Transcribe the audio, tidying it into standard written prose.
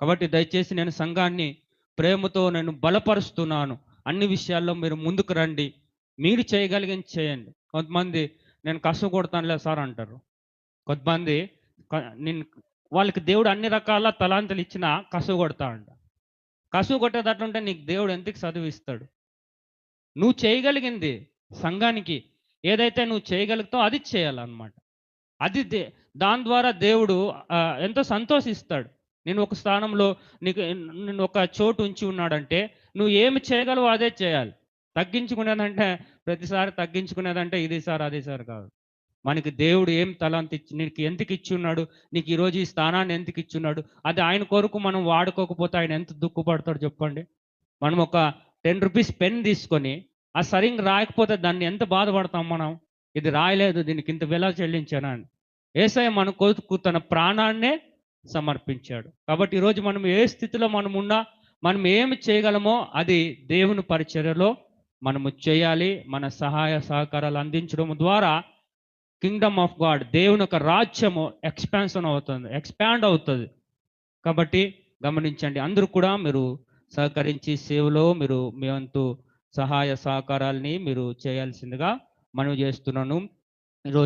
కాబట్టి దయచేసి నేను సంఘాన్ని ప్రేమతో నేను బలపరుస్తున్నాను. అన్ని విషయాల్లో మీరు ముందుకు రండి. మీరు చేయగలిగింది చేయండి. కొంతమంది నేను కష్టపడతానులే సార్ అంటారు. కొంతమంది క నేను వాళ్ళకి దేవుడు అన్ని రకాల తలాంతులు ఇచ్చినా కసుగొడతా అంట. కసుగొట్టేటట్లుంటే నీకు దేవుడు ఎందుకు చదువిస్తాడు? నువ్వు చేయగలిగింది సంఘానికి ఏదైతే నువ్వు చేయగలుగుతావో అది చేయాలన్నమాట. అది దాని ద్వారా దేవుడు ఎంతో సంతోషిస్తాడు. నేను ఒక స్థానంలో నిన్ను ఒక చోటు ఉంచి ఉన్నాడంటే, నువ్వు ఏమి చేయగలవో అదే చేయాలి. తగ్గించుకునేదంటే ప్రతిసారి తగ్గించుకునేదంటే ఇది సార్, అది సార్ కాదు. మనకి దేవుడు ఏం తలాంత్ ఇచ్చి నీకు ఎందుకు ఇచ్చున్నాడు? నీకు ఈరోజు ఈ స్థానాన్ని ఎందుకు ఇచ్చున్నాడు? అది ఆయన కొరకు మనం వాడుకోకపోతే ఆయన ఎంత దుఃఖపడతాడో చెప్పండి. మనం ఒక రూ. 10 పెన్ తీసుకొని, సరింగా రాయకపోతే దాన్ని ఎంత బాధపడతాం మనం? ఇది రాయలేదు, దీనికి ఇంత విలువ చెల్లించానా అని. యేసయ్య మన కొరకు తన ప్రాణాన్నే సమర్పించాడు. కాబట్టి ఈరోజు మనం ఏ స్థితిలో మనమున్నా, మనం ఏమి చేయగలమో అది దేవుని పరిచర్యలో మనము చేయాలి. మన సహాయ సహకారాలు అందించడం ద్వారా కింగ్డమ్ ఆఫ్ గాడ్, దేవుని యొక్క రాజ్యము ఎక్స్పాండ్ అవుతుంది. కాబట్టి గమనించండి. అందరూ కూడా మీరు సహకరించి సేవలో మీరు మీ వంతు సహాయ సహకారాల్ని మీరు చేయాల్సిందిగా మనవి చేస్తున్నాను. ఈరోజు